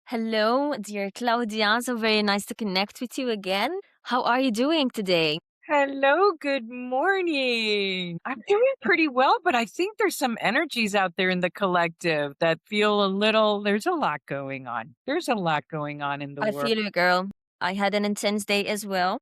Hello, dear Claudia. So very nice to connect with you again. How are you doing today? Hello, good morning. I'm doing pretty well, but I think there's some energies out there in the collective that feel there's a lot going on. There's a lot going on in the I world. feel you, girl. I had an intense day as well,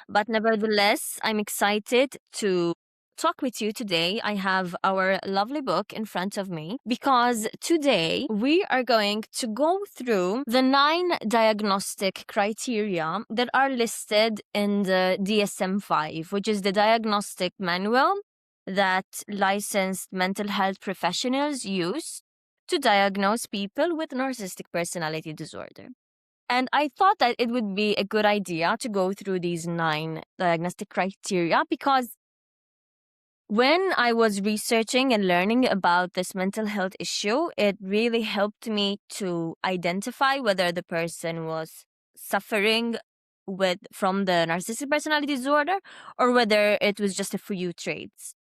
but nevertheless, I'm excited to talk with you today. I have our lovely book in front of me because today we are going to go through the 9 diagnostic criteria that are listed in the DSM-5, which is the diagnostic manual that licensed mental health professionals use to diagnose people with narcissistic personality disorder. And I thought that it would be a good idea to go through these 9 diagnostic criteria because when I was researching and learning about this mental health issue, it really helped me to identify whether the person was suffering from the narcissistic personality disorder or whether it was just a few traits.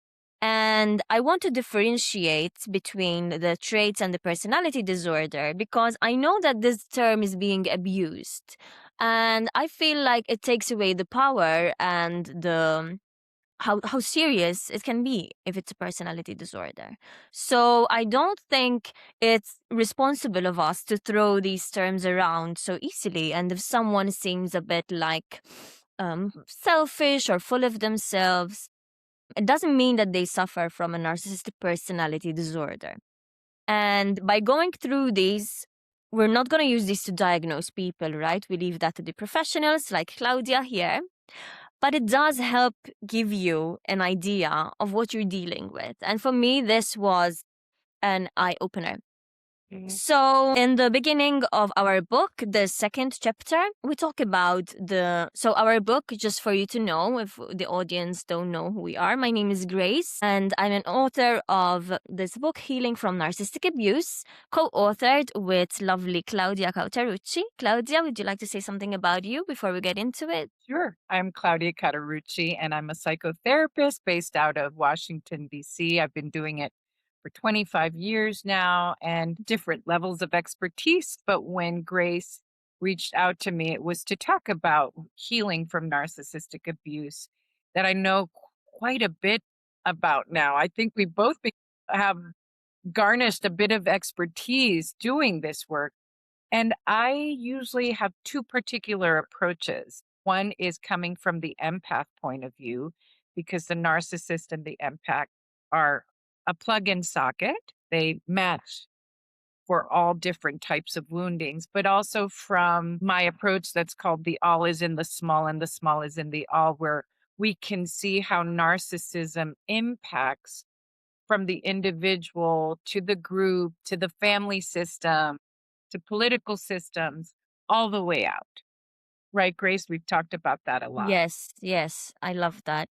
And I want to differentiate between the traits and the personality disorder because I know that this term is being abused. And I feel like it takes away the power and the how serious it can be if it's a personality disorder. So I don't think it's responsible of us to throw these terms around so easily. And if someone seems a bit like selfish or full of themselves, it doesn't mean that they suffer from a narcissistic personality disorder. And by going through these, we're not going to use this to diagnose people, right? We leave that to the professionals like Claudia here. But it does help give you an idea of what you're dealing with. And for me, this was an eye opener. So, in the beginning of our book, the second chapter, we talk about our book, just for you to know, if the audience don't know who we are, my name is Grace, and I'm an author of this book, Healing from Narcissistic Abuse, co-authored with lovely Claudia Cautarucci. Claudia, would you like to say something about you before we get into it? Sure. I'm Claudia Catarucci, and I'm a psychotherapist based out of Washington, D.C. I've been doing it for 25 years now and different levels of expertise. But when Grace reached out to me, it was to talk about healing from narcissistic abuse that I know quite a bit about now. I think we both have garnished a bit of expertise doing this work. And I usually have two particular approaches. One is coming from the empath point of view, because the narcissist and the empath are a plug in socket. They match for all different types of woundings, but also from my approach that's called the all is in the small and the small is in the all, where we can see how narcissism impacts from the individual to the group to the family system to political systems, all the way out. Right, Grace? We've talked about that a lot. Yes, I love that.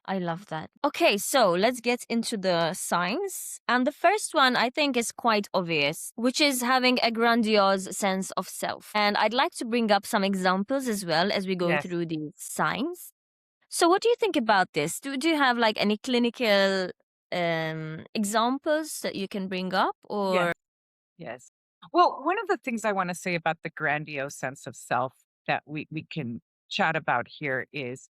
I love that. Okay, so let's get into the signs. And the first one I think is quite obvious, which is having a grandiose sense of self. And I'd like to bring up some examples as well as we go Yes. through these signs. So, what do you think about this? Do you have like any clinical examples that you can bring up, or Yes. Yes. Well, one of the things I want to say about the grandiose sense of self that we can chat about here is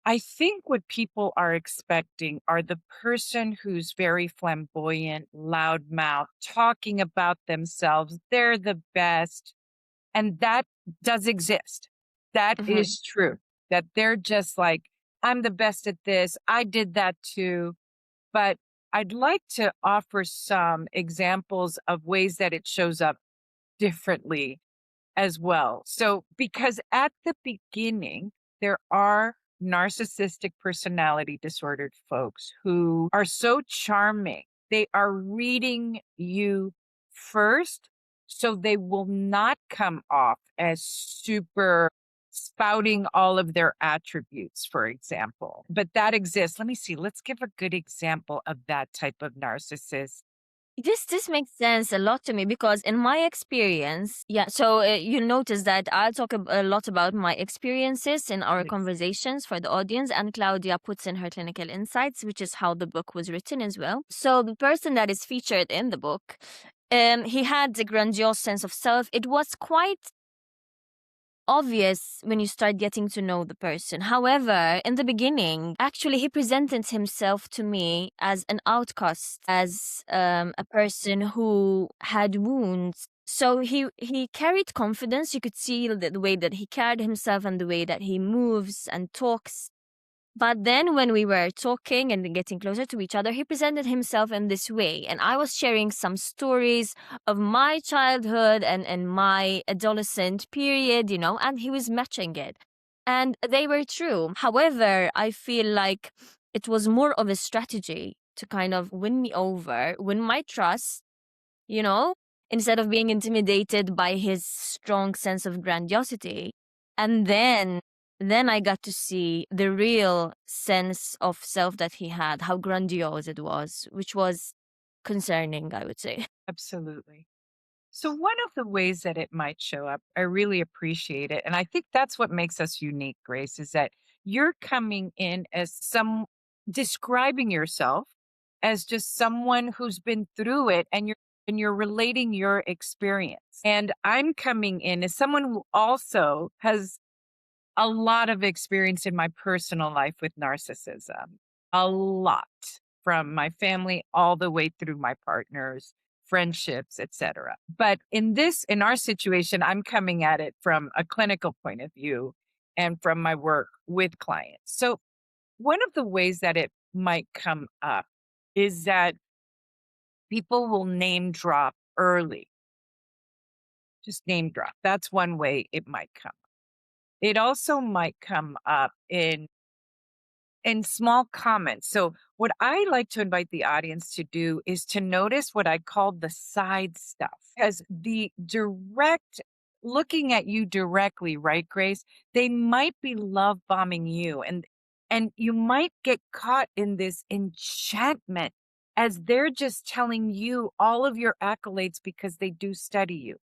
I think what people are expecting are the person who's very flamboyant, loudmouth, talking about themselves. They're the best. And that does exist. That Mhm. is true. That they're just like, I'm the best at this. I did that too. But I'd like to offer some examples of ways that it shows up differently as well. So, because at the beginning, there are narcissistic personality disordered folks who are so charming. They are reading you first, so they will not come off as super spouting all of their attributes, for example. But that exists. Let me see. Let's give a good example of that type of narcissist. This makes sense a lot to me because in my experience, yeah. So you notice that I'll talk a lot about my experiences in our Yes. conversations for the audience, and Claudia puts in her clinical insights, which is how the book was written as well. So the person that is featured in the book He had a grandiose sense of self. It was quite obvious when you start getting to know the person. However, in the beginning, actually, he presented himself to me as an outcast, as a person who had wounds. So he carried confidence. You could see the way that he carried himself and the way that he moves and talks. But then when we were talking and getting closer to each other, he presented himself in this way. And I was sharing some stories of my childhood and my adolescent period, and he was matching it. And they were true. However, I feel like it was more of a strategy to kind of win me over, win my trust, you know, instead of being intimidated by his strong sense of grandiosity. And then I got to see the real sense of self that he had, how grandiose it was, which was concerning, I would say. Absolutely. So, one of the ways that it might show up, I really appreciate it. And I think that's what makes us unique, Grace, is that you're coming in as describing yourself as just someone who's been through it, and you're relating your experience. And I'm coming in as someone who also has a lot of experience in my personal life with narcissism, a lot, from my family all the way through my partners, friendships, etc. But in our situation, I'm coming at it from a clinical point of view and from my work with clients. So one of the ways that it might come up is that people will name drop early, just name drop. That's one way it might come. It also might come up in small comments. So, what I like to invite the audience to do is to notice what I call the side stuff. Because the direct, looking at you directly, right, Grace? They might be love bombing you, and you might get caught in this enchantment as they're just telling you all of your accolades because they do study you.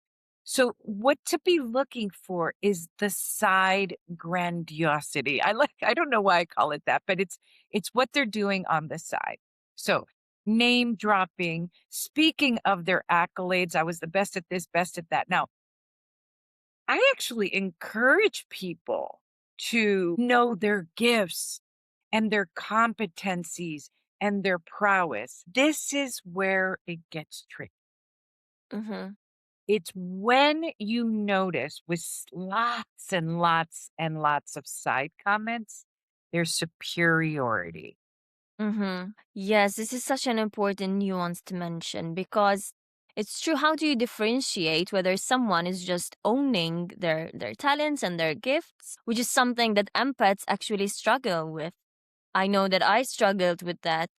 So what to be looking for is the side grandiosity. I don't know why I call it that, but it's what they're doing on the side. So name dropping, speaking of their accolades, I was the best at this, best at that. Now, I actually encourage people to know their gifts and their competencies and their prowess. This is where it gets tricky. Hmm. It's when you notice with lots and lots and lots of side comments, their superiority. Yes, this is such an important nuance to mention because it's true. How do you differentiate whether someone is just owning their talents and their gifts, which is something that empaths actually struggle with? I know that I struggled with that.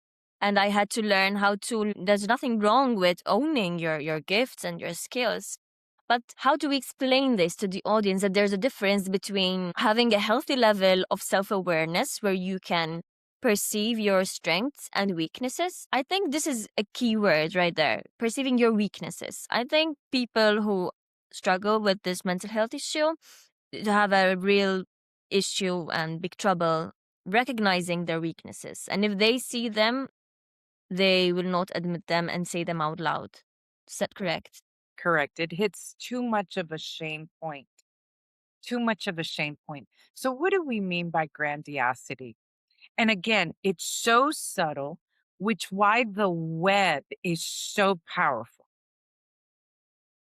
And I had to learn how to, there's nothing wrong with owning your gifts and your skills. But how do we explain this to the audience that there's a difference between having a healthy level of self awareness where you can perceive your strengths and weaknesses? I think this is a key word right there, perceiving your weaknesses. I think people who struggle with this mental health issue have a real issue and big trouble recognizing their weaknesses. And if they see them, they will not admit them and say them out loud. Is that correct? Correct. It hits too much of a shame point. Too much of a shame point. So, what do we mean by grandiosity? And again, it's so subtle, which why the web is so powerful.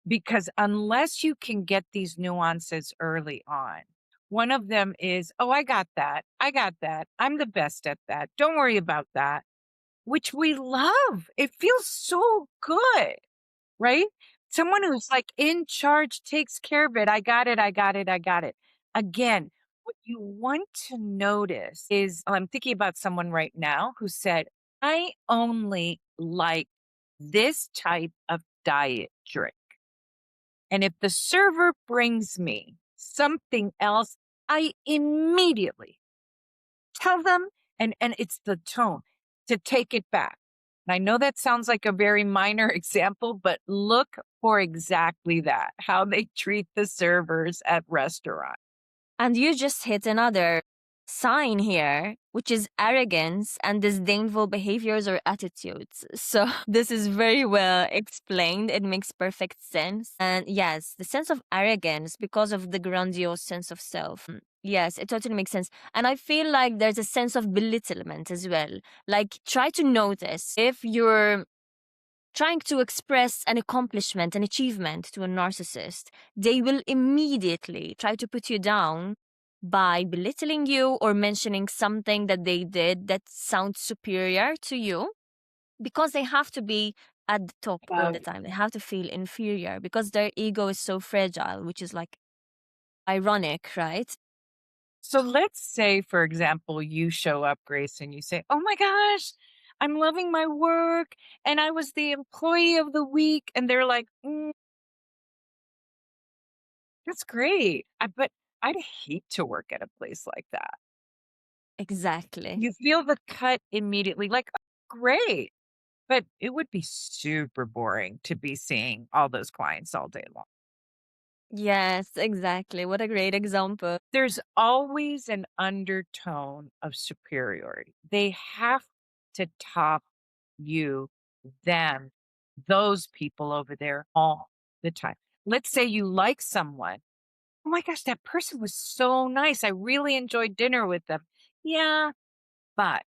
Because unless you can get these nuances early on, one of them is, oh, I got that. I got that. I'm the best at that. Don't worry about that, which we love. It feels so good, right? Someone who's like in charge takes care of it. I got it. I got it. I got it. Again, what you want to notice is I'm thinking about someone right now who said, I only like this type of diet drink. And if the server brings me something else, I immediately tell them, and it's the tone, to take it back. And I know that sounds like a very minor example, but look for exactly that, how they treat the servers at restaurants. And you just hit another sign here, which is arrogance and disdainful behaviors or attitudes. So this is very well explained. It makes perfect sense. And yes, the sense of arrogance because of the grandiose sense of self. Yes, it totally makes sense. And I feel like there's a sense of belittlement as well. Like, try to notice if you're trying to express an accomplishment, an achievement to a narcissist, they will immediately try to put you down by belittling you or mentioning something that they did that sounds superior to you because they have to be at the top all the time. They have to feel inferior because their ego is so fragile, which is like ironic, right? So let's say, for example, you show up, Grace, and you say, "Oh my gosh, I'm loving my work, and I was the employee of the week." And they're like, "That's great. But I'd hate to work at a place like that." Exactly. You feel the cut immediately, like, "Oh, great." But it would be super boring to be seeing all those clients all day long. Yes, exactly. What a great example. There's always an undertone of superiority. They have to top you, them, those people over there all the time. Let's say you like someone. Oh my gosh, that person was so nice. I really enjoyed dinner with them. Yeah, but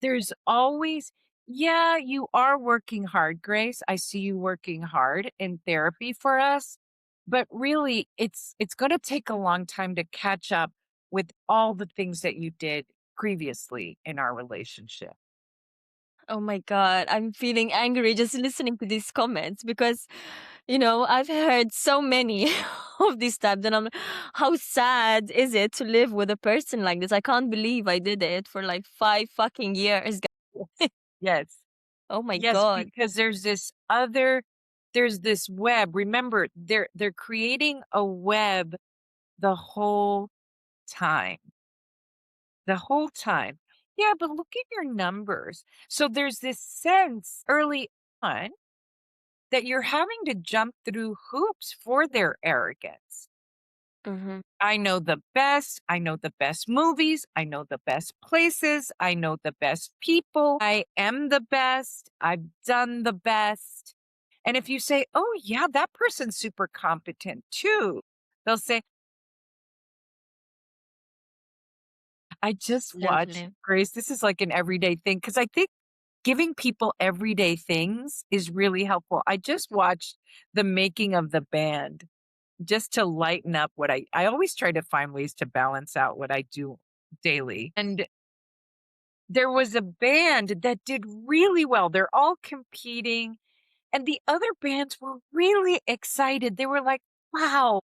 there's always, yeah, you are working hard, Grace. I see you working hard in therapy for us. But really, it's going to take a long time to catch up with all the things that you did previously in our relationship. Oh my God, I'm feeling angry just listening to these comments because, I've heard so many of these types, and I'm like, how sad is it to live with a person like this? I can't believe I did it for like 5 fucking years. Yes. Yes. Oh my Yes, God. because there's this web. Remember, they're creating a web the whole time. The whole time. Yeah, but look at your numbers. So there's this sense early on that you're having to jump through hoops for their arrogance. Hmm. I know the best. I know the best movies. I know the best places. I know the best people. I am the best. I've done the best. And if you say, "Oh, yeah, that person's super competent too," they'll say, "I just watched Lovely. Grace." This is like an everyday thing because I think giving people everyday things is really helpful. I just watched the making of the band just to lighten up what I always try to find ways to balance out what I do daily. And there was a band that did really well. They're all competing, and the other bands were really excited. They were like, "Wow,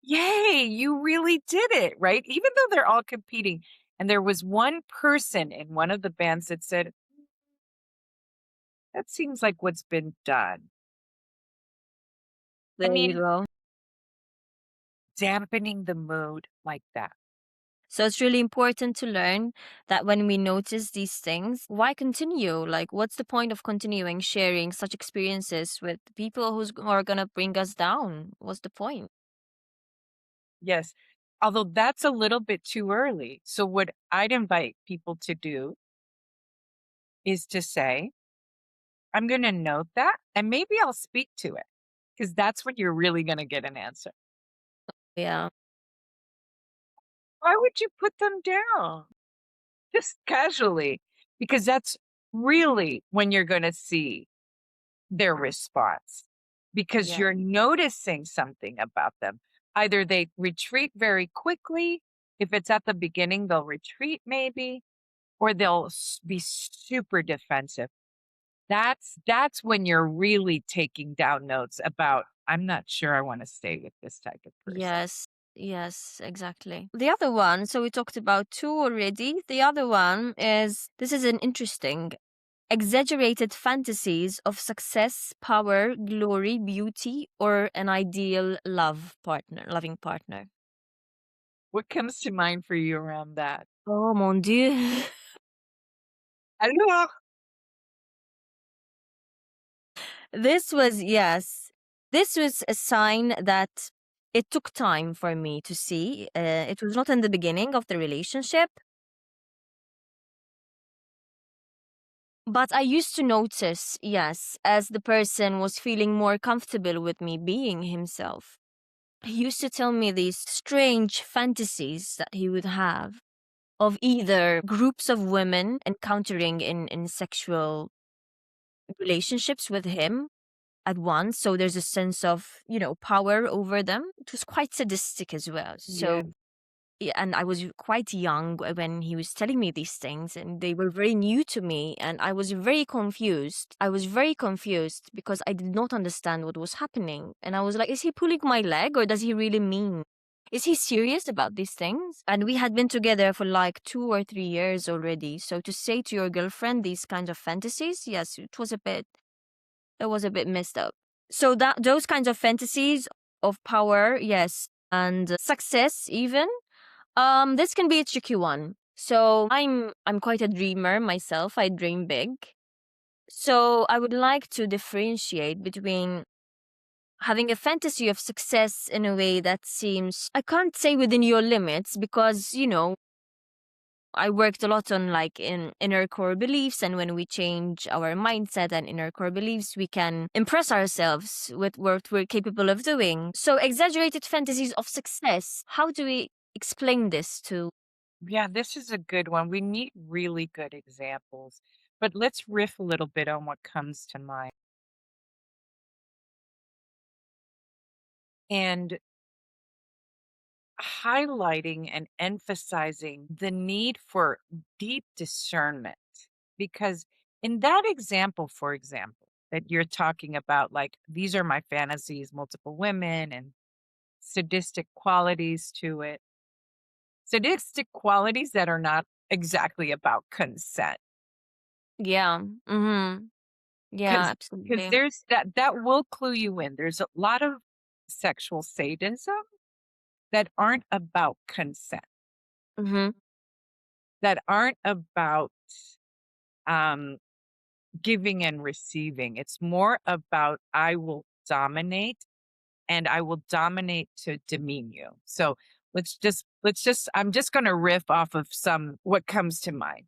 yay, you really did it," right? Even though they're all competing. And there was one person in one of the bands that said, "That seems like what's been done." I There you mean, go. dampening the mood like that. So it's really important to learn that when we notice these things, why continue? Like, what's the point of continuing sharing such experiences with people who are going to bring us down? What's the point? Yes. Although that's a little bit too early. So, what I'd invite people to do is to say, "I'm going to note that and maybe I'll speak to it," because that's when you're really going to get an answer. Yeah. Why would you put them down? Just casually, because that's really when you're going to see their response because Yeah. you're noticing something about them. Either they retreat very quickly. If it's at the beginning, they'll retreat maybe, or they'll be super defensive. That's when you're really taking down notes about, "I'm not sure I want to stay with this type of person." Yes. Yes, exactly. The other one, so we talked about two already. The other one is this is an interesting exaggerated fantasies of success, power, glory, beauty, or an ideal loving partner. What comes to mind for you around that? Oh mon Dieu. Alors, This was, yes, this was a sign that It took time for me to see. It was not in the beginning of the relationship, but I used to notice, yes, as the person was feeling more comfortable with me being himself. He used to tell me these strange fantasies that he would have of either groups of women encountering in sexual relationships with him at once. So there's a sense of, power over them. It was quite sadistic as well. Yeah. So, yeah, and I was quite young when he was telling me these things, and they were very new to me. And I was very confused. I was very confused because I did not understand what was happening. And I was like, is he pulling my leg or does he really mean? Is he serious about these things? And we had been together for like 2 or 3 years already. So to say to your girlfriend these kinds of fantasies, yes, it was a bit messed up. So that those kinds of fantasies of power, yes, and success even, this can be a tricky one. So I'm quite a dreamer myself. I dream big. So I would like to differentiate between having a fantasy of success in a way that seems, I can't say within your limits, because I worked a lot on like in inner core beliefs, and when we change our mindset and inner core beliefs, we can impress ourselves with what we're capable of doing. So exaggerated fantasies of success, how do we explain this to? Yeah, this is a good one. We need really good examples, but let's riff a little bit on what comes to mind. And highlighting and emphasizing the need for deep discernment. Because in that example, for example, that you're talking about, like, these are my fantasies, multiple women and sadistic qualities to it, sadistic qualities that are not exactly about consent. Yeah. Mm-hmm. Yeah, Because absolutely. there's that will clue you in. There's a lot of sexual sadism that aren't about consent, Mm-hmm. that aren't about um giving and receiving. It's more about I will dominate, and I will dominate to demean you. So let's just I'm just going to riff off of some what comes to mind.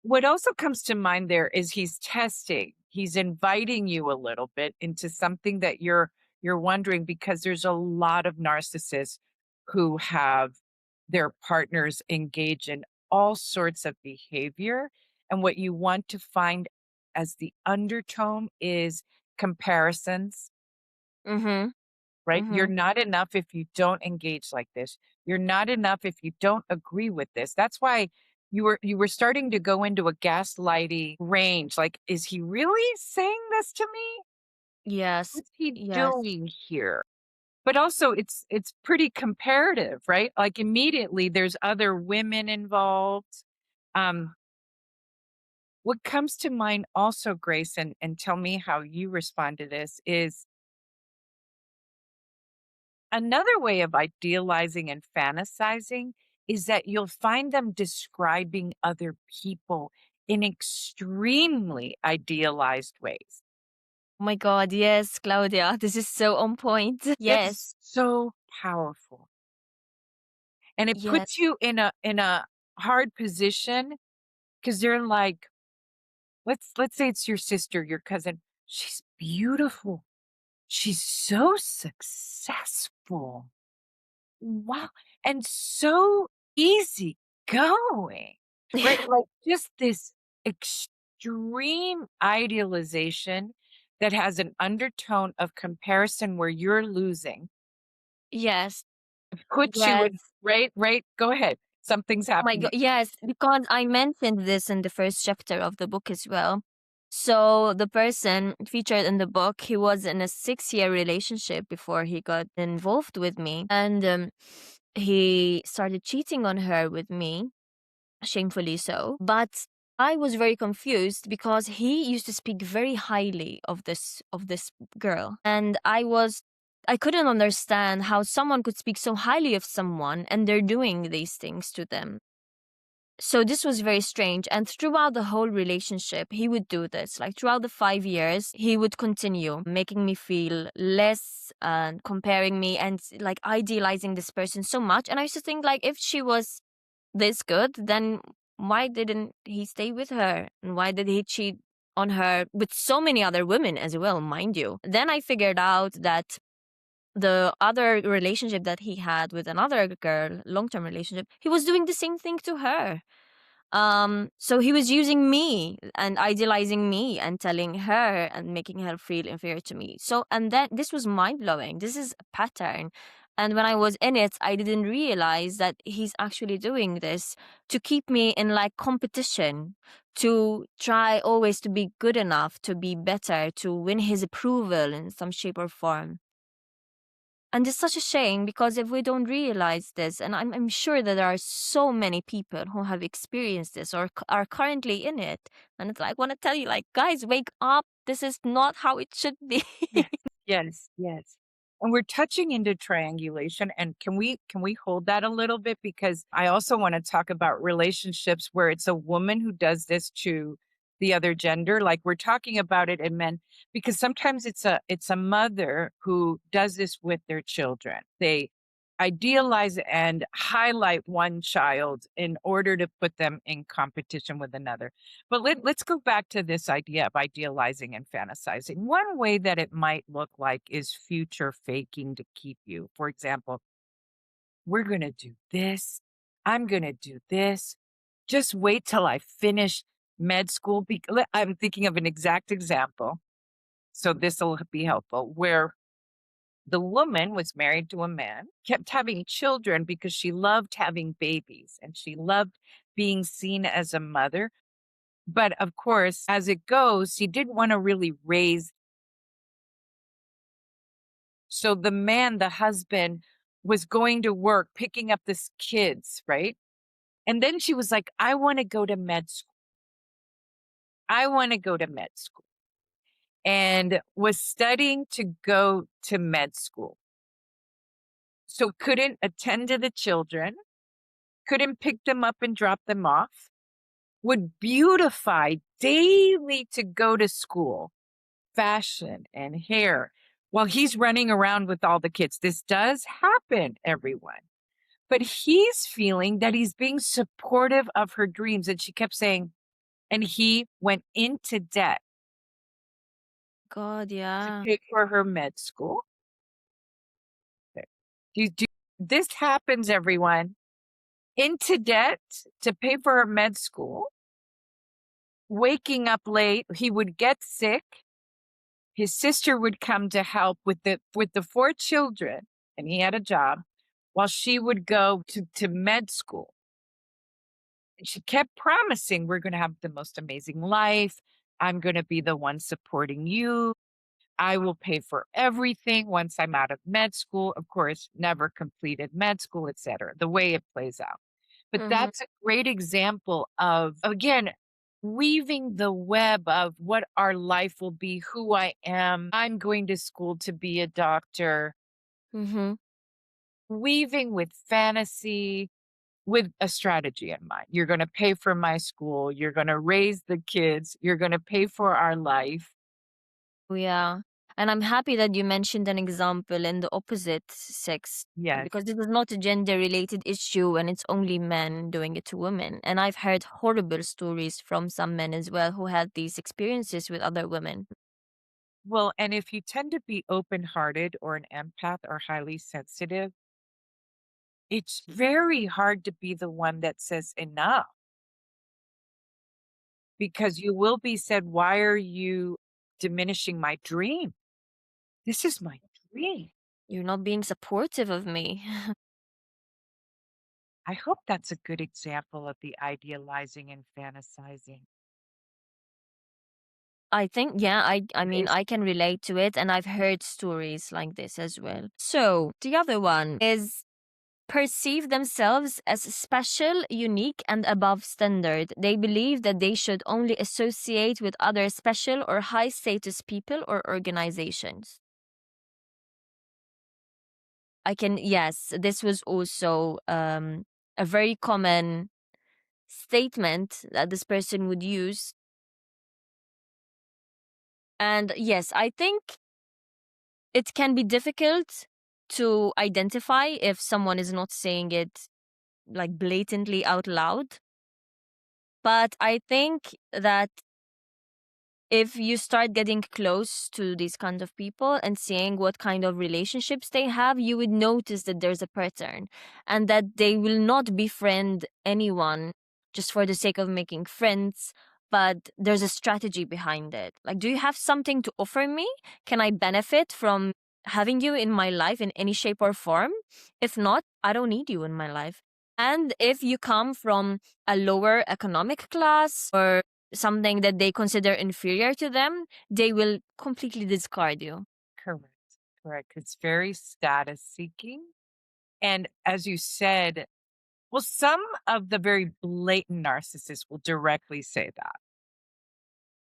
What also comes to mind there is he's testing. He's inviting you a little bit into something that you're wondering, because there's a lot of narcissists who have their partners engage in all sorts of behavior, and what you want to find as the undertone is comparisons, Mm-hmm. right? You're Mm-hmm. not enough if you don't engage like this. You're not enough if you don't agree with this. That's why you were starting to go into a gaslighting range. Like, is he really saying this to me? Yes. What's he Yes. doing here? But also it's pretty comparative, right? Like, immediately there's other women involved. Um, what comes to mind also, Grace, and tell me how you respond to this, is another way of idealizing and fantasizing is that you'll find them describing other people in extremely idealized ways. Oh my God. Yes, Claudia. This is so on point. Yes. It's so powerful. And it Yes. puts you in a hard position, because they're like, let's say it's your sister, your cousin. She's beautiful. She's so successful. Wow, and so easy going, right? Like, just this extreme idealization that has an undertone of comparison where you're losing, Yes. puts you in, Yes. right? Go ahead. Something's Oh my God. happening. Yes, because I mentioned this in the first chapter of the book as well. So the person featured in the book, he was in a 6-year relationship before he got involved with me, and he started cheating on her with me, shamefully so. But I was very confused because he used to speak very highly of this girl, and I couldn't understand how someone could speak so highly of someone and they're doing these things to them. So this was very strange. And throughout the whole relationship, he would do this. Like throughout the 5 years, he would continue making me feel less and comparing me and like idealizing this person so much. And I used to think like if she was this good, then why didn't he stay with her? And why did he cheat on her with so many other women as well, mind you? Then I figured out that the other relationship that he had with another girl, long-term relationship, he was doing the same thing to her. So he was using me and idealizing me and telling her and making her feel inferior to me. So, and then this was mind blowing. This is a pattern. And when I was in it, I didn't realize that he's actually doing this to keep me in like competition, to try always to be good enough, to be better, to win his approval in some shape or form. And it's such a shame because if we don't realize this, and I'm sure that there are so many people who have experienced this or are currently in it, and it's like, I want to tell you, like, guys, wake up. This is not how it should be. Yes, yes, yes. And we're touching into triangulation, and can we hold that a little bit, because I also want to talk about relationships where it's a woman who does this to the other gender. Like we're talking about it in men, because sometimes it's a mother who does this with their children. They idealize and highlight one child in order to put them in competition with another. But let's go back to this idea of idealizing and fantasizing. One way that it might look like is future faking to keep you. For example, we're going to do this. I'm going to do this. Just wait till I finish med school. I'm thinking of an exact example. So this will be helpful, where the woman was married to a man, kept having children because she loved having babies and she loved being seen as a mother. But of course, as it goes, he didn't want to really raise. So the man, the husband, was going to work, picking up this kids, right? And then she was like, I want to go to med school. I want to go to med school. And was studying to go to med school. So couldn't attend to the children, couldn't pick them up and drop them off, would beautify daily to go to school, fashion and hair, while he's running around with all the kids. This does happen, everyone. But he's feeling that he's being supportive of her dreams. And she kept saying, and he went into debt God, to yeah. pay for her med school. This happens, everyone. Into debt to pay for her med school, waking up late. He would get sick. His sister would come to help with the four children, and he had a job, while she would go to med school. And she kept promising, we're going to have the most amazing life. I'm going to be the one supporting you. I will pay for everything once I'm out of med school. Of course, never completed med school, etc. The way it plays out. But Mm-hmm. that's a great example of, again, weaving the web of what our life will be, who I am. I'm going to school to be a doctor, Mm-hmm. weaving with fantasy, with a strategy in mind. You're going to pay for my school. You're going to raise the kids. You're going to pay for our life. Yeah. And I'm happy that you mentioned an example in the opposite sex Yes. because it is not a gender related issue and it's only men doing it to women. And I've heard horrible stories from some men as well who had these experiences with other women. Well, and if you tend to be open hearted or an empath or highly sensitive, it's very hard to be the one that says enough, because you will be said, why are you diminishing my dream? This is my dream. You're not being supportive of me. I hope that's a good example of the idealizing and fantasizing. I think, yeah, I It mean, is. I can relate to it, and I've heard stories like this as well. So, the other one is perceive themselves as special, unique, and above standard. They believe that they should only associate with other special or high status people or organizations. Yes, this was also a very common statement that this person would use. And yes, I think it can be difficult to identify if someone is not saying it like blatantly out loud. But I think that if you start getting close to these kind of people and seeing what kind of relationships they have, you would notice that there's a pattern and that they will not befriend anyone just for the sake of making friends, but there's a strategy behind it. Like, do you have something to offer me? Can I benefit from having you in my life in any shape or form? If not, I don't need you in my life. And if you come from a lower economic class or something that they consider inferior to them, they will completely discard you. Correct. Correct. It's very status seeking. And as you said, well, some of the very blatant narcissists will directly say that.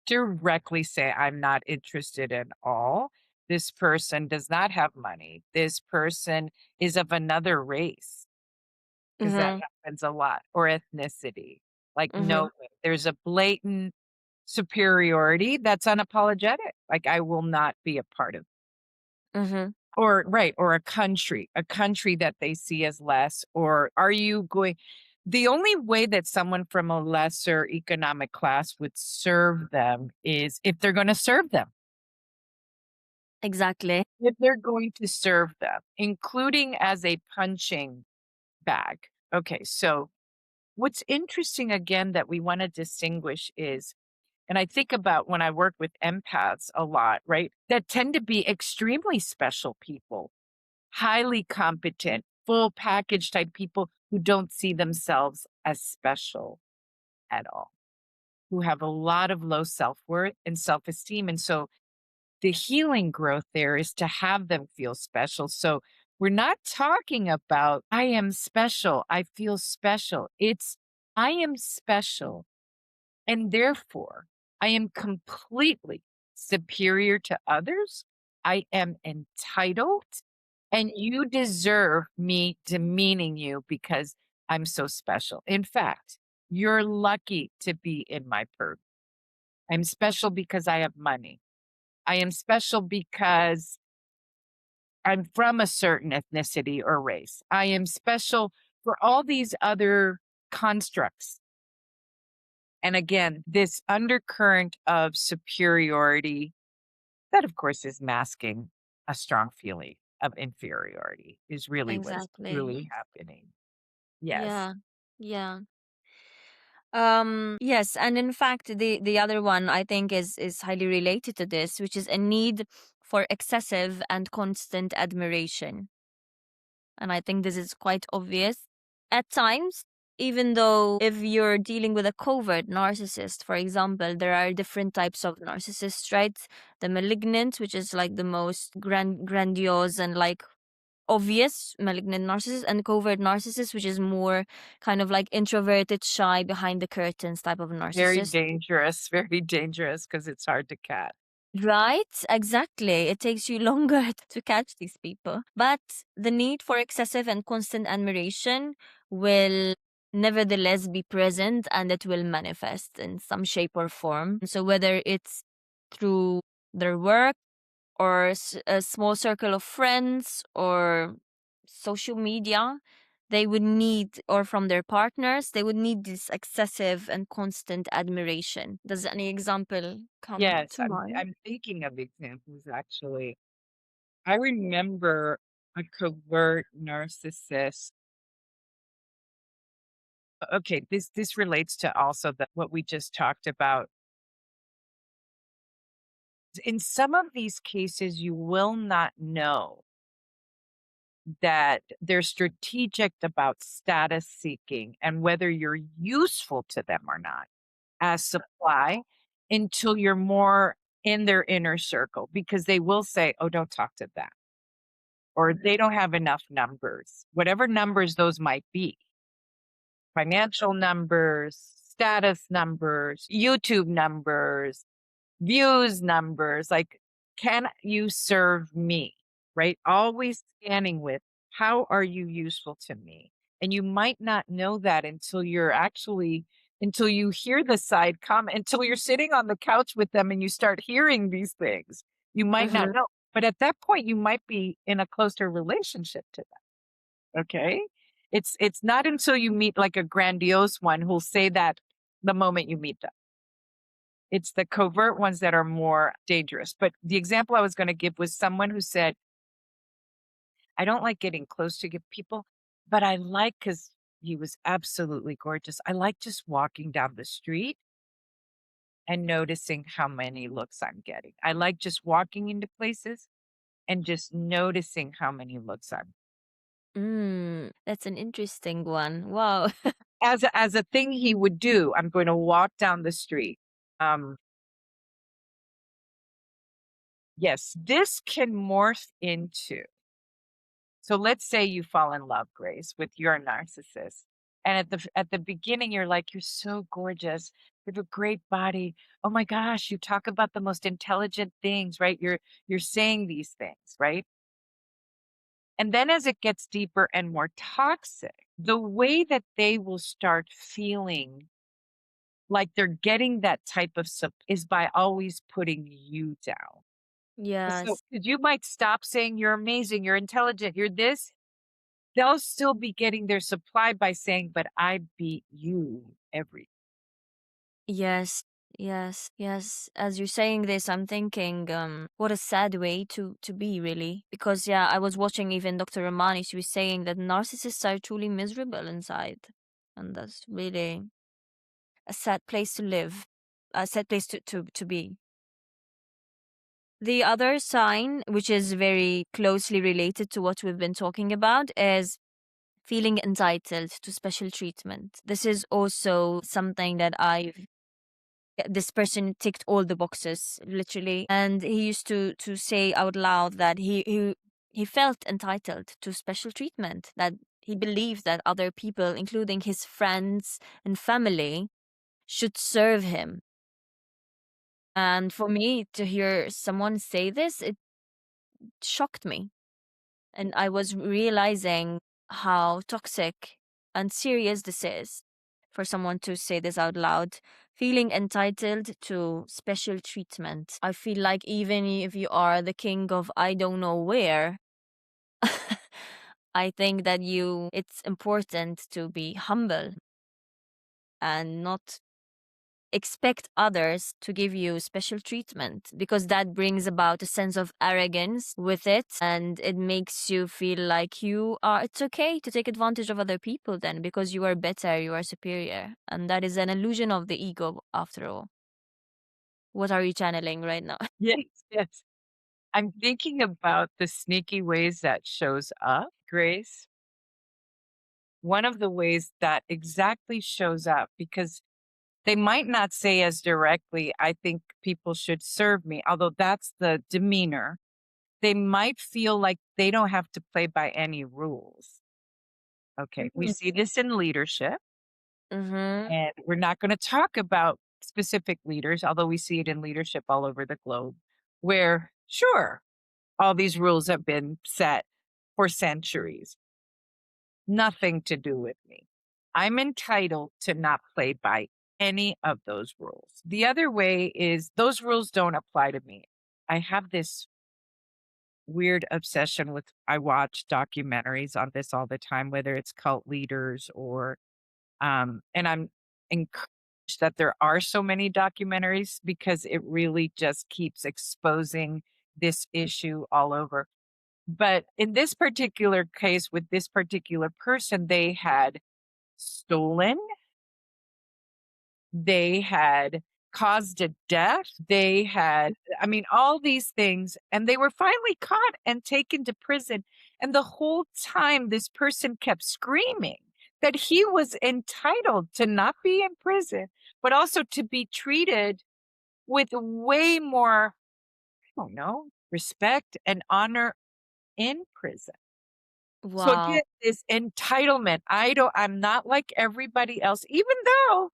Directly say, I'm not interested at all. This person does not have money. This person is of another race, because that Mhm. happens a lot, or ethnicity. Like, no Mhm. way. There's a blatant superiority that's unapologetic. Like, I will not be a part of. Mhm. Or right, or a country that they see as less, or are you going the only way that someone from a lesser economic class would serve them is if they're gonna serve them. Exactly. If they're going to serve them, including as a punching bag. Okay, so what's interesting again that we wanna distinguish is and I think about when I work with empaths a lot, right, that tend to be extremely special people. Highly competent, full package type people who don't see themselves as special at all, who have a lot of low self-worth and self-esteem. And so the healing growth there is to have them feel special. So we're not talking about, I am special, I feel special. It's, I am special. And therefore, I am completely superior to others. I am entitled, and you deserve me demeaning you because I'm so special. In fact, you're lucky to be in my purview. I'm special because I have money. I am special because I'm from a certain ethnicity or race. I am special for all these other constructs. And again, this undercurrent of superiority that, of course, is masking a strong feeling of inferiority is really what is Exactly. truly happening. Yes. Yeah. Yeah. Yes, and in fact the other one I think is highly related to this, which is a need for excessive and constant admiration. And I think this is quite obvious at times, even though if you're dealing with a covert narcissist, for example, there are different types of narcissists, right? The malignant, which is like the most grandiose and like obvious malignant narcissist, and covert narcissist, which is more kind of like introverted, shy, behind the curtains type of narcissist. Very dangerous because it's hard to catch. Right, exactly. It takes you longer to catch these people. But the need for excessive and constant admiration will nevertheless be present and it will manifest in some shape or form. So, whether it's through their work or a small circle of friends or social media, they would need, or from their partners, they would need this excessive and constant admiration. Does any example come Yes, to mind? I'm thinking of examples actually. I remember a covert narcissist. Okay, this relates to also what we just talked about. In some of these cases, you will not know that they're strategic about status seeking and whether you're useful to them or not as supply until you're more in their inner circle because they will say, oh, don't talk to them, or they don't have enough numbers, whatever numbers those might be, financial numbers, status numbers, YouTube numbers, views numbers. Like, can you serve me? Right? Always scanning with, how are you useful to me? And you might not know that until you hear the side comment, until you're sitting on the couch with them and you start hearing these things. You might not Mhm. know. But at that point, you might be in a closer relationship to them. Okay. It's not until you meet like a grandiose one who'll say that the moment you meet them. It's the covert ones that are more dangerous. But the example I was going to give was someone who said, I don't like getting close to people, but I like because he was absolutely gorgeous. I like just walking down the street and noticing how many looks I'm getting. I like just walking into places and just noticing how many looks I'm That's an interesting one. Wow. as a thing he would do. I'm going to walk down the street. Um, yes, this can morph into. So let's say you fall in love, Grace, with your narcissist. And at the beginning, you're like, you're so gorgeous. You have a great body. Oh my gosh, you talk about the most intelligent things, right? You're saying these things, right? And then as it gets deeper and more toxic, the way that they will start feeling like they're getting that type of is by always putting you down. So Yes. 'cause you might stop saying you're amazing, you're intelligent, you're this. They'll still be getting their supply by saying, "But I beat you every." Yes. Yes. Yes. As you're saying this, I'm thinking, what a sad way to be, really. Because yeah, I was watching even Dr. Ramani. She was saying that narcissists are truly miserable inside, and that's really a sad place to live, a sad place to be. The other sign, which is very closely related to what we've been talking about, is feeling entitled to special treatment. This is also something that this person ticked all the boxes, literally, and he used to say out loud that he felt entitled to special treatment, that he believed that other people, including his friends and family, should serve him. And for me to hear someone say this, it shocked me. And I was realizing how toxic and serious this is for someone to say this out loud. Feeling entitled to special treatment. I feel like even if you are the king of I don't know where, I think that it's important to be humble and not expect others to give you special treatment, because that brings about a sense of arrogance with it, and it makes you feel like it's okay to take advantage of other people then, because you are better, you are superior, and that is an illusion of the ego after all. What are you channeling right now? Yes, yes. I'm thinking about the sneaky ways that shows up, Grace. One of the ways that exactly shows up, because they might not say as directly, "I think people should serve me," although that's the demeanor. They might feel like they don't have to play by any rules. Okay, we see this in leadership. Mm-hmm. And we're not going to talk about specific leaders, although we see it in leadership all over the globe, where, sure, all these rules have been set for centuries. Nothing to do with me. I'm entitled to not play by any of those rules. The other way is those rules don't apply to me. I have this weird obsession with, I watch documentaries on this all the time, whether it's cult leaders or and I'm encouraged that there are so many documentaries because it really just keeps exposing this issue all over. But in this particular case, with this particular person, they had stolen, they had caused a death, they had, I mean, all these things, and they were finally caught and taken to prison. And the whole time, this person kept screaming that he was entitled to not be in prison, but also to be treated with way more, I don't know, respect and honor in prison. So Wow. again, this entitlement, I'm not like everybody else, even though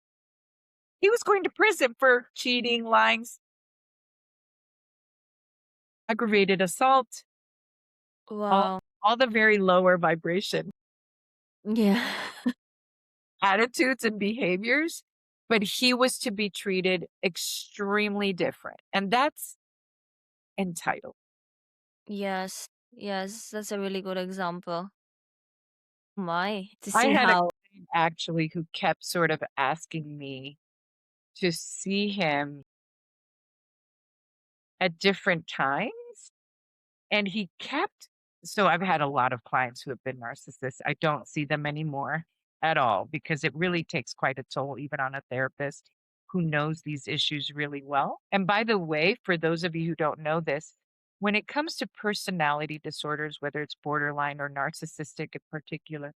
he was going to prison for cheating, lying, aggravated assault, all Wow. all the very lower vibration. Yeah. attitudes and behaviors, but he was to be treated extremely different. And that's entitled. Yes. Yes. That's a really good example. My, to I see had a how. client actually who kept sort of asking me to see him at different times. And he kept so I've had a lot of clients who have been narcissists. I don't see them anymore at all because it really takes quite a toll, even on a therapist who knows these issues really well. And by the way, for those of you who don't know this, when it comes to personality disorders, whether it's borderline or narcissistic in particular,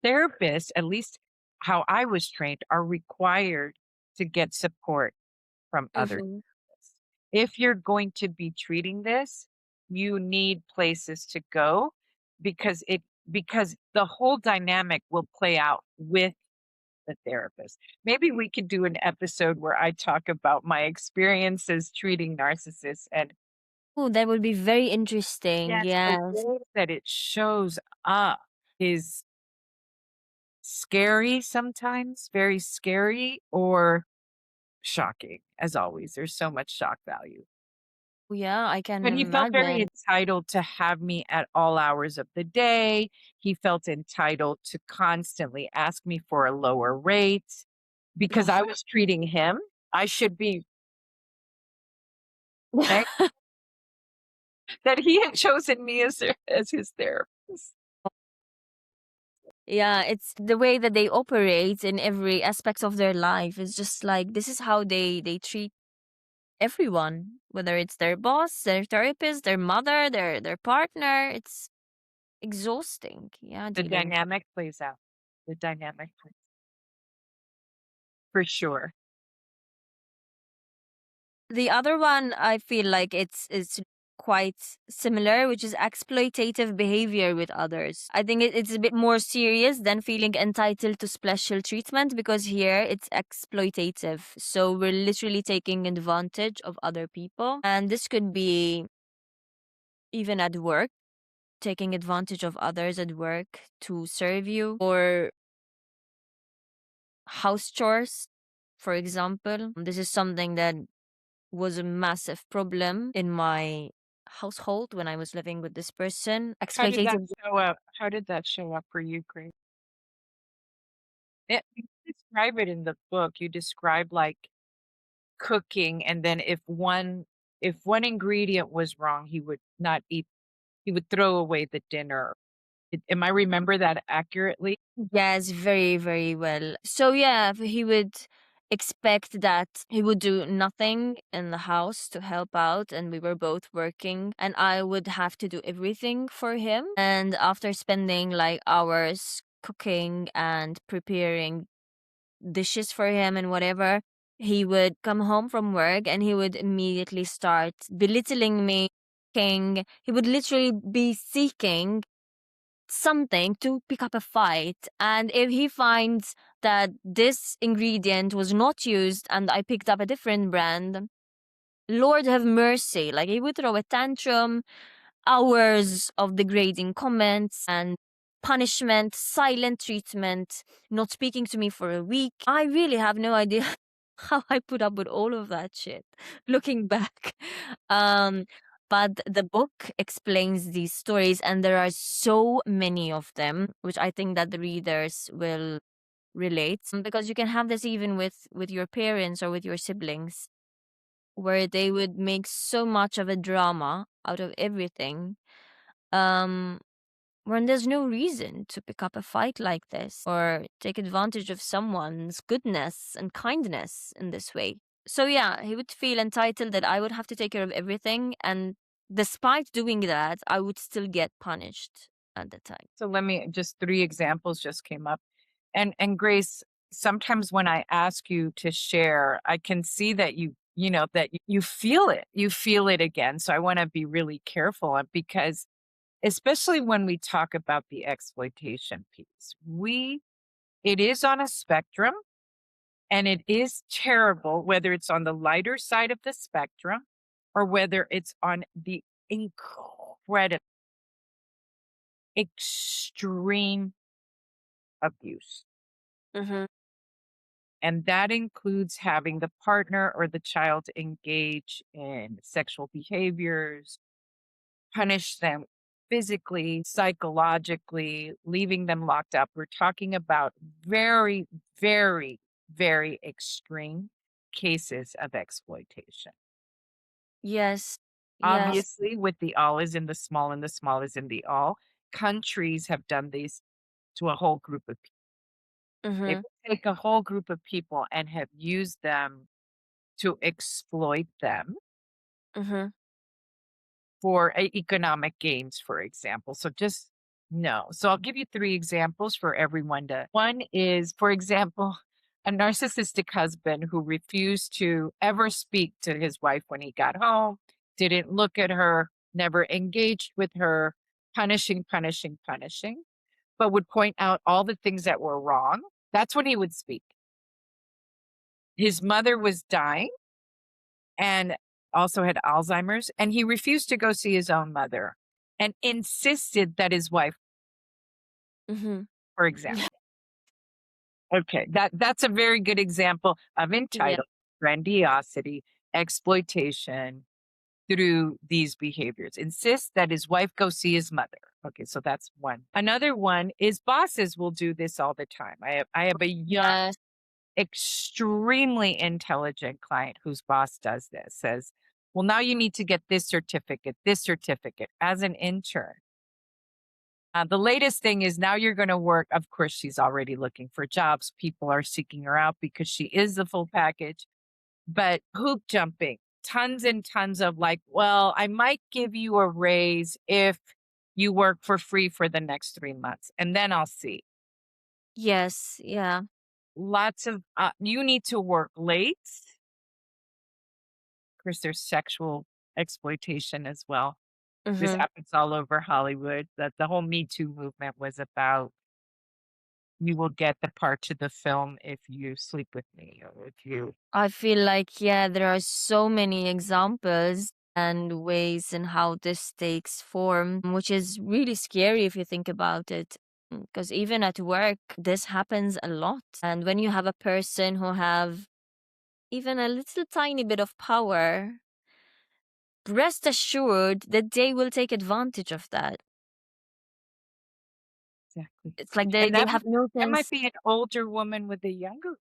therapists, at least how I was trained, are required to get support from other Mhm. therapists. If you're going to be treating this, you need places to go because the whole dynamic will play out with the therapist. Maybe we could do an episode where I talk about my experiences treating narcissists and Oh, that would be very interesting. yes, the Yes. way that it shows up is scary sometimes, very scary or shocking. As always, there's so much shock value. Yeah, I can But he felt very imagine. entitled to have me at all hours of the day. He felt entitled to constantly ask me for a lower rate because I was treating him. I should be thankful that he had chosen me as his therapist. Yeah, it's the way that they operate in every aspect of their life. It's just like this is how they treat everyone, whether it's their boss, their therapist, their mother, their partner. It's exhausting. Yeah, The dealing. dynamic plays out. The dynamic plays for sure. The other one, I feel like it's quite similar, which is exploitative behavior with others. I think it's a bit more serious than feeling entitled to special treatment because here it's exploitative. So we're literally taking advantage of other people. And this could be even at work, taking advantage of others at work to serve you, or house chores, for example. This is something that was a massive problem in my household when I was living with this person. How did that Exploitative. show up? How did that show up for you, Grace? You describe it in the book. You describe like cooking, and then if one ingredient was wrong, he would not eat he would throw away the dinner. Am I remember that accurately? Yes, very, very well. So yeah, he would expect that he would do nothing in the house to help out, and we were both working, and I would have to do everything for him. And after spending like hours cooking and preparing dishes for him and whatever, he would come home from work and he would immediately start belittling me. He would literally be seeking something to pick up a fight. And if he finds that this ingredient was not used and I picked up a different brand, Lord have mercy. Like he would throw a tantrum, hours of degrading comments and punishment, silent treatment, not speaking to me for a week. I really have no idea how I put up with all of that shit looking back. Um, but the book explains these stories, and there are so many of them, which I think that the readers will relate because you can have this even with your parents or with your siblings where they would make so much of a drama out of everything, um when there's no reason to pick up a fight like this or take advantage of someone's goodness and kindness in this way. So yeah, he would feel entitled that I would have to take care of everything, and despite doing that I would still get punished at the time. So let me just three examples just came up. And Grace, sometimes when I ask you to share, I can see that you feel it. You feel it again. So I want to be really careful because especially when we talk about the exploitation piece, it is on a spectrum and it is terrible, whether it's on the lighter side of the spectrum or whether it's on the incredible extreme abuse. Mhm. And that includes having the partner or the child engage in sexual behaviors, punish them physically, psychologically, leaving them locked up. We're talking about very, very, very extreme cases of exploitation. Yes. Yes. Obviously, with the all is in the small and the small is in the all, countries have done these to a whole group of people. They Mhm. will take a whole group of people and have used them to exploit them Mhm. for economic gains, for example. So just no. So I'll give you three examples for everyone to. One is, for example, a narcissistic husband who refused to ever speak to his wife when he got home, didn't look at her, never engaged with her, punishing, punishing, punishing, but would point out all the things that were wrong. That's when he would speak. His mother was dying and also had Alzheimer's, and he refused to go see his own mother and insisted that his wife, Mhm. for example. Okay, that's a very good example of Yeah. entitled grandiosity, exploitation through these behaviors. Insist that his wife go see his mother. Okay, so that's one. Another one is bosses will do this all the time. I have a young, Yes. extremely intelligent client whose boss does this, says, well, now you need to get this certificate as an intern. The latest thing is now you're going to work. Of course, she's already looking for jobs. People are seeking her out because she is the full package. But hoop jumping, tons and tons of like, well, I might give you a raise if you work for free for the next 3 months, and then I'll see. Yes. Yeah. Lots of, you need to work late. Of course, there's sexual exploitation as well. This Mhm. happens all over Hollywood. That the whole Me Too movement was about you will get the part to the film if you sleep with me or if you. I feel like, yeah, there are so many examples and ways in how this takes form, which is really scary if you think about it. Because even at work, this happens a lot. And when you have a person who have even a little tiny bit of power, rest assured that they will take advantage of that. Exactly. It's like they, And they have no that might sense. be an older woman with a younger,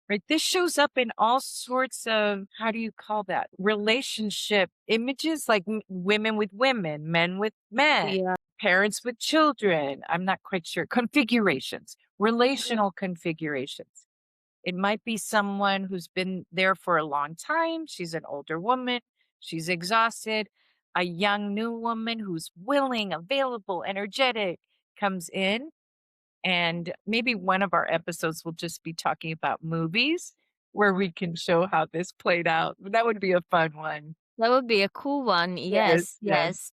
right? This shows up in all sorts of, how do you call that? Relationship images, like women with women, men with men, Yeah. parents with children. I'm not quite sure. Configurations, relational configurations. It might be someone who's been there for a long time. She's an older woman. She's exhausted. A young new woman who's willing, available, energetic comes in. And maybe one of our episodes will just be talking about movies where we can show how this played out. That would be a fun one. That would be a cool one. Yes, Yes, yes. yes.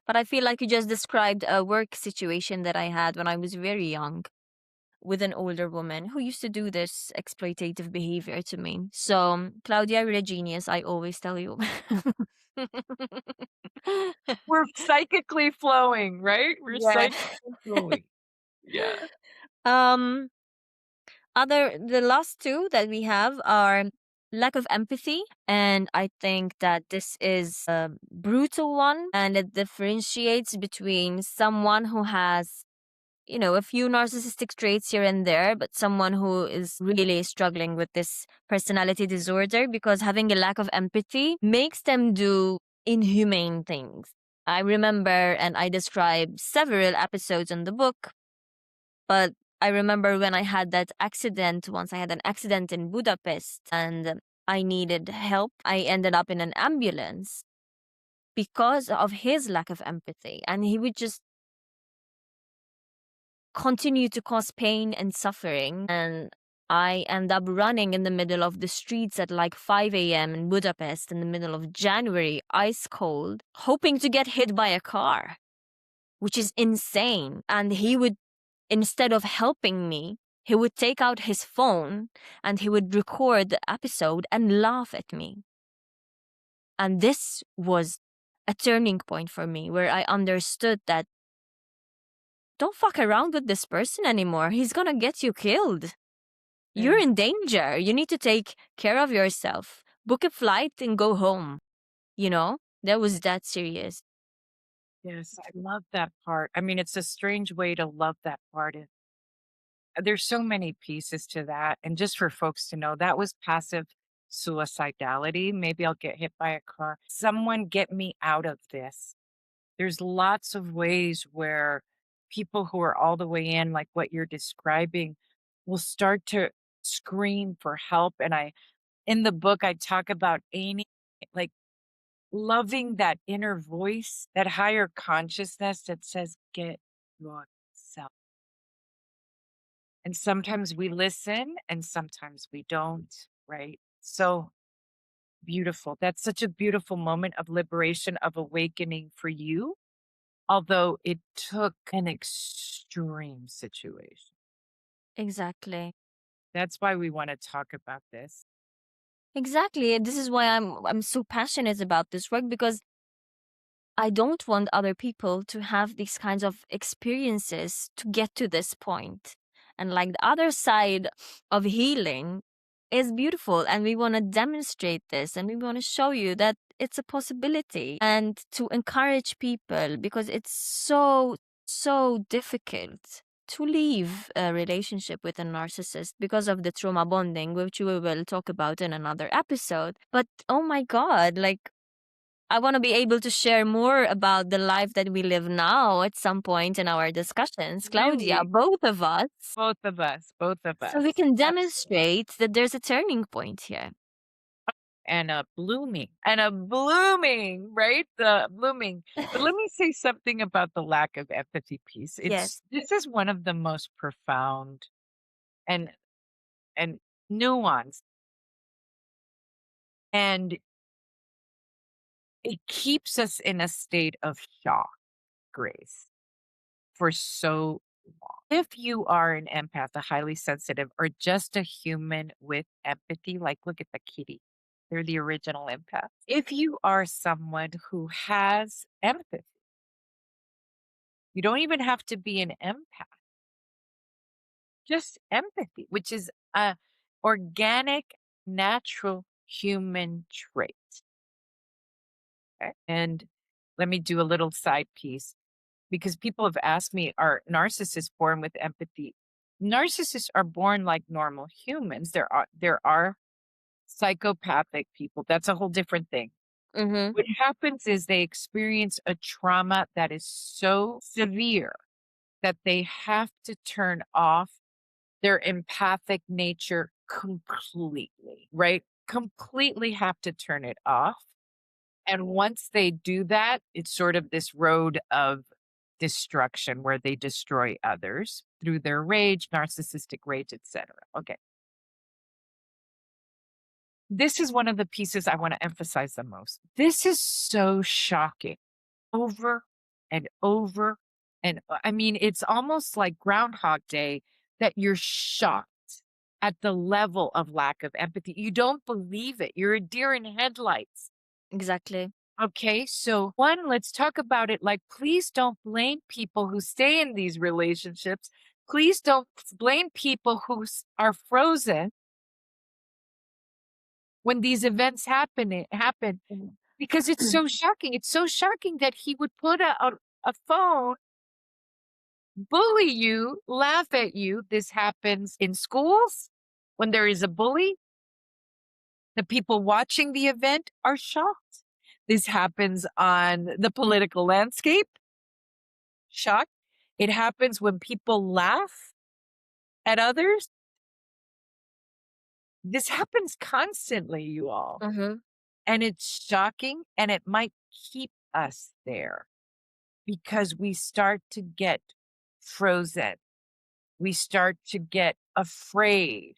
But I feel like you just described a work situation that I had when I was very young with an older woman who used to do this exploitative behavior to me. So, Claudia, you're a genius, I always tell you. We're psychically flowing, right? We're Yeah. psychically flowing. Yeah. um the last two that we have are lack of empathy, and I think that this is a brutal one, and it differentiates between someone who has, a few narcissistic traits here and there, but someone who is really struggling with this personality disorder, because having a lack of empathy makes them do inhumane things. I remember, and I describe several episodes in the book, but I remember when I had that accident, once I had an accident in Budapest and I needed help, I ended up in an ambulance because of his lack of empathy. And he would just continue to cause pain and suffering. And I end up running in the middle of the streets at like 5 a.m. in Budapest in the middle of January, ice cold, hoping to get hit by a car, which is insane. And he would, instead of helping me, he would take out his phone and he would record the episode and laugh at me. And this was a turning point for me where I understood that don't fuck around with this person anymore. He's gonna get you killed. You're Yeah. in danger. You need to take care of yourself. Book a flight and go home. You know? That was that serious. Yes, I love that part. I mean, it's a strange way to love that part. There's so many pieces to that. And just for folks to know, that was passive suicidality. Maybe I'll get hit by a car. Someone get me out of this. There's lots of ways where people who are all the way in, like what you're describing, will start to scream for help. And in the book, I talk about Amy, like loving that inner voice, that higher consciousness that says, get yourself. And sometimes we listen and sometimes we don't, right? So beautiful. That's such a beautiful moment of liberation, of awakening for you, although it took an extreme situation. Exactly. That's why we want to talk about this. Exactly. This is why I'm so passionate about this work, because I don't want other people to have these kinds of experiences to get to this point. And like the other side of healing is beautiful, and we want to demonstrate this, and we want to show you that it's a possibility, and to encourage people, because it's so difficult to leave a relationship with a narcissist because of the trauma bonding, which we will talk about in another episode. But oh my god, like, I want to be able to share more about the life that we live now at some point in our discussions, Claudia, Really, both of us, both of us, both of so we us. can Absolutely. demonstrate that there's a turning point here. And a blooming, right? The blooming. But let me say something about the lack of empathy piece. Yes, This is one of the most profound and and nuanced, and it keeps us in a state of shock, Grace, for so long. If you are an empath, a highly sensitive, or just a human with empathy, like look at the kitty, they're the original empath. If you are someone who has empathy, you don't even have to be an empath, just empathy, which is a organic, natural human trait. Okay? And let me do a little side piece because people have asked me, are narcissists born with empathy? Narcissists are born like normal humans. There are psychopathic people. That's a whole different thing. mm-hmm. What happens is they experience a trauma that is so severe that they have to turn off their empathic nature completely, right? Completely have to turn it off. And once they do that, it's sort of this road of destruction where they destroy others through their rage, narcissistic rage, etc. Okay. This is one of the pieces I want to emphasize the most. This is so shocking over and over. And I mean, it's almost like Groundhog Day that you're shocked at the level of lack of empathy. You don't believe it. You're a deer in headlights. Exactly. Okay, so one, let's talk about it. Like, please don't blame people who stay in these relationships. Please don't blame people who are frozen when these events happen Mhm. because it's so shocking. It's so shocking that he would put a phone, bully you, laugh at you. This happens in schools when there is a bully. The people watching the event are shocked. This happens on the political landscape. Shocked. It happens when people laugh at others. This happens constantly, you all. Mm-hmm. And it's shocking and it might keep us there because we start to get frozen. We start to get afraid.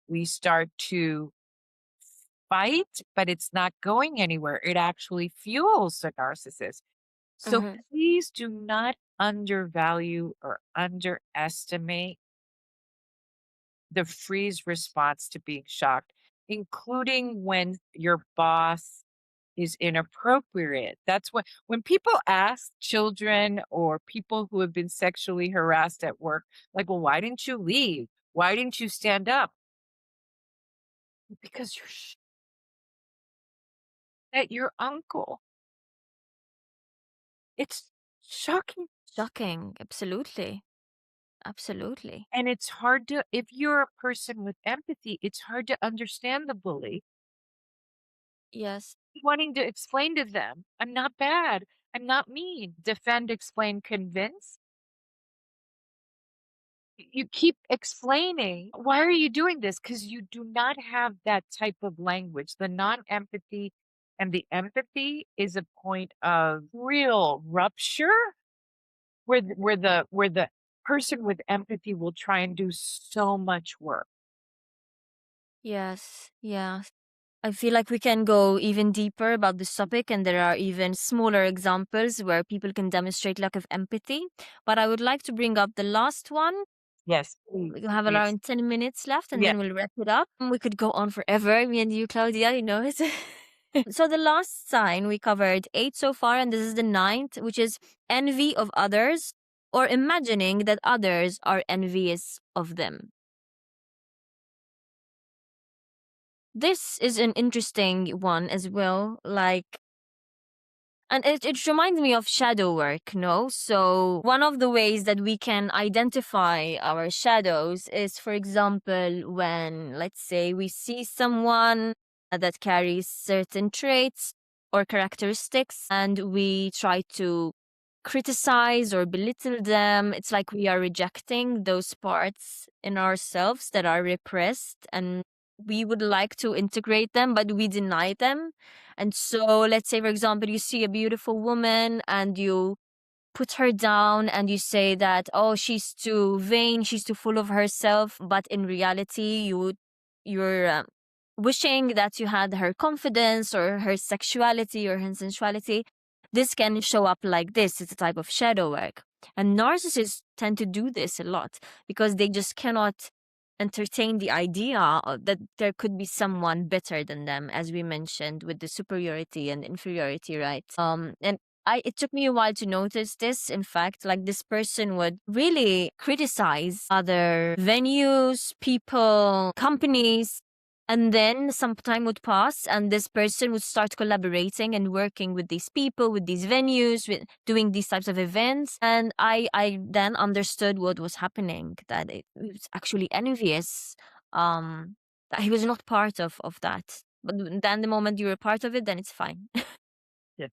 We start to fight, but it's not going anywhere. It actually fuels the narcissist. So Mm-hmm. please do not undervalue or underestimate the freeze response to being shocked, including when your boss is inappropriate. That's what when people ask children or people who have been sexually harassed at work, like, well, why didn't you leave? Why didn't you stand up? Because you're at your uncle. It's shocking. Shocking. Absolutely. Absolutely. And it's hard to, if you're a person with empathy, it's hard to understand the bully Yes. wanting to explain to them, I'm not bad. I'm not mean. Defend, explain, convince. You keep explaining, why are you doing this? Because you do not have that type of language. The non-empathy and the empathy is a point of real rupture where the person with empathy will try and do so much work. Yes. Yes. I feel like we can go even deeper about this topic, and there are even smaller examples where people can demonstrate lack of empathy. But I would like to bring up the last one. Yes, please, We have please. around 10 minutes left, and Yeah. then we'll wrap it up. We could go on forever, me and you, Claudia, you know it. So, the last sign, we covered 8 so far, and this is the ninth, which is envy of others or imagining that others are envious of them. This is an interesting one as well. And it reminds me of shadow work, no? So, one of the ways that we can identify our shadows is, for example, when, let's say, we see someone that carries certain traits or characteristics and we try to criticize or belittle them. It's like we are rejecting those parts in ourselves that are repressed and we would like to integrate them, but we deny them. And so, let's say, for example, you see a beautiful woman and you put her down and you say that, oh, she's too vain, she's too full of herself. But in reality, you're wishing that you had her confidence or her sexuality or her sensuality. This can show up like this. It's a type of shadow work. And narcissists tend to do this a lot because they just cannot entertain the idea that there could be someone better than them, as we mentioned with the superiority and inferiority, right? And it took me a while to notice this. In fact, like this person would really criticize other venues, people, companies, and then some time would pass, and this person would start collaborating and working with these people, with these venues, with doing these types of events. And I then understood what was happening, that it was actually envious, that he was not part of that. But then the moment you were part of it, then it's fine. Yes.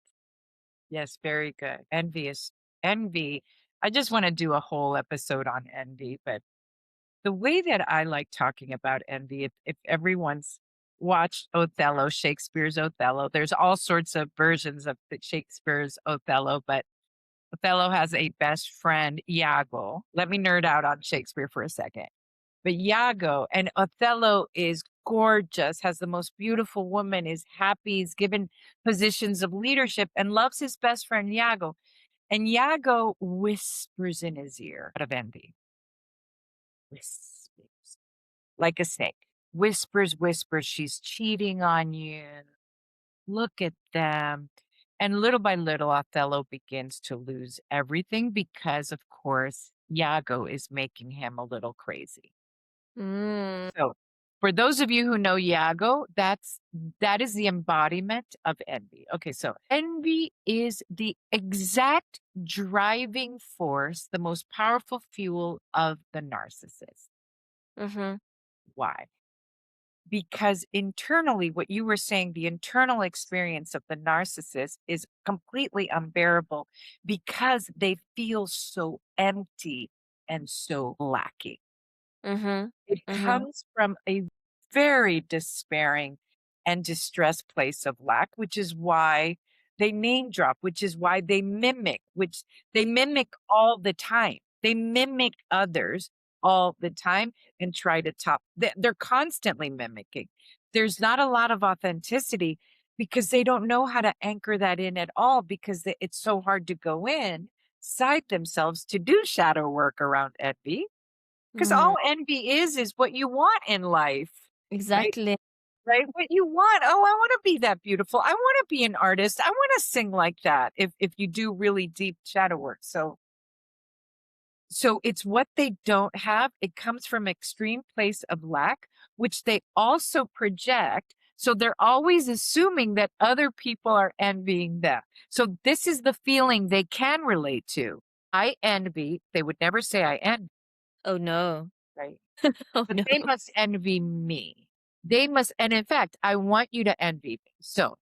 Yes, very good. Envy. I just want to do a whole episode on envy, but the way that I like talking about envy, if everyone's watched Othello, Shakespeare's Othello, there's all sorts of versions of Shakespeare's Othello, but Othello has a best friend, Iago. Let me nerd out on Shakespeare for a second. But Iago and Othello is gorgeous, has the most beautiful woman, is happy, is given positions of leadership, and loves his best friend Iago. And Iago whispers in his ear out of envy, whispers like a snake, whispers, whispers, she's cheating on you. Look at them. And little by little, Othello begins to lose everything because, of course, Iago is making him a little crazy. Mm. So, for those of you who know Iago, that is the embodiment of envy. Okay, so envy is the exact driving force, the most powerful fuel of the narcissist. Mm-hmm. Why? Because internally, what you were saying, the internal experience of the narcissist is completely unbearable because they feel so empty and so lacking. Mm-hmm. It Mm-hmm. comes from a very despairing and distressed place of lack, which is why they name drop, which is why which they mimic all the time. They mimic others all the time and try to top. They're constantly mimicking. There's not a lot of authenticity because they don't know how to anchor that in at all because it's so hard to go inside themselves to do shadow work around envy because Mm-hmm. all envy is what you want in life, right? Exactly. right? What you want. Oh, I want to be that beautiful. I want to be an artist. I want to sing like that if you do really deep shadow work. So it's what they don't have. It comes from extreme place of lack, which they also project. So they're always assuming that other people are envying them. So this is the feeling they can relate to. I envy. They would never say I envy, Oh no. right? Oh But no. they must envy me. They must, and in fact, I want you to envy me. So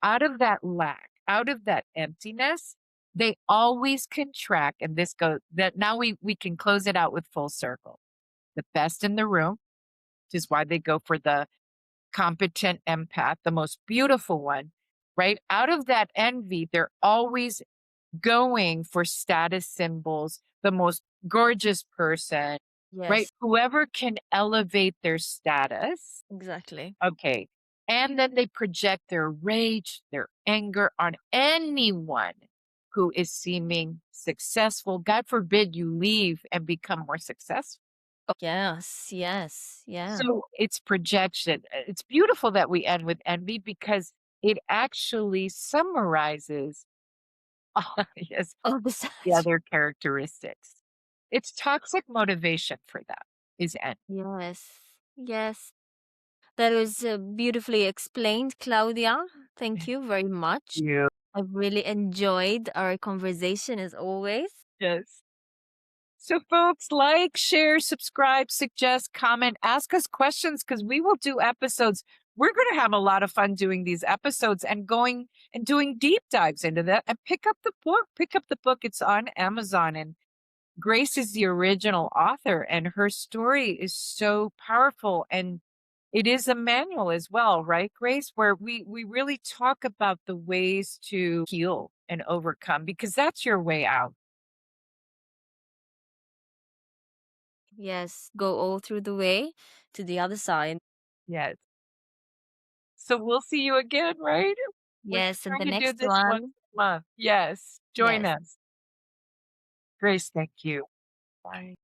out of that lack, out of that emptiness, they always contract. And this goes that now we can close it out with full circle. The best in the room, which is why they go for the competent empath, the most beautiful one, right? Out of that envy, they're always going for status symbols, the most gorgeous person, right? Yes, Whoever can elevate their status. exactly. Okay. And then they project their rage, their anger on anyone who is seeming successful. God forbid you leave and become more successful. Oh, yes, yes, yeah. So it's projection. It's beautiful that we end with envy because it actually summarizes yes, Oh, the besides, other characteristics. It's toxic motivation for them is envy. yes, yes. That was beautifully explained, Claudia. Thank you very much. You. I've really enjoyed our conversation as always. Yes. So, folks, like, share, subscribe, suggest, comment, ask us questions because we will do episodes. We're going to have a lot of fun doing these episodes and going and doing deep dives into that. And pick up the book. Pick up the book. It's on Amazon. And Grace is the original author, and her story is so powerful. And it is a manual as well, right, Grace? Where we really talk about the ways to heal and overcome because that's your way out. Yes, go all through the way to the other side. Yes. So we'll see you again, right? We're Yes, and the trying to do next this once one. a month. Yes. Join Yes. us. Grace, thank you. Bye.